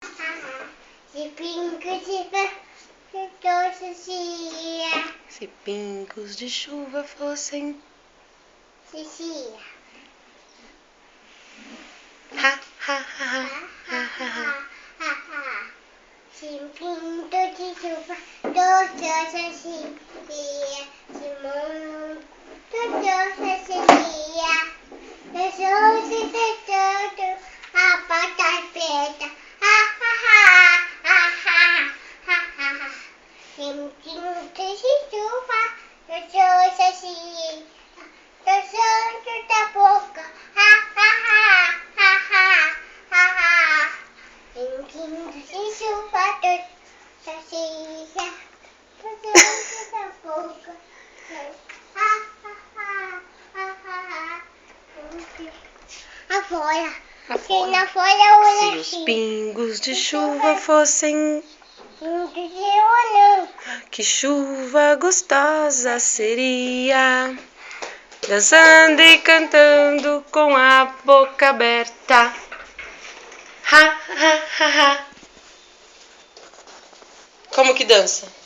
Se pingos de chuva, Se pingos de chuva fossem Xuxa. ha ha ha ha ha ha. Se pingos de chuva, Xuxa. Se mundo Xuxa. Eu sou de todo a pata preta. Se pingos de chuva, Xuxa. Eu sou da boca. Se pingos de chuva, Xuxa. Eu sou da boca. Afora. Afora. Afora, Se os pingos de chuva fossem, que chuva gostosa seria, dançando e cantando com a boca aberta. Ha ha ha ha. Como que dança?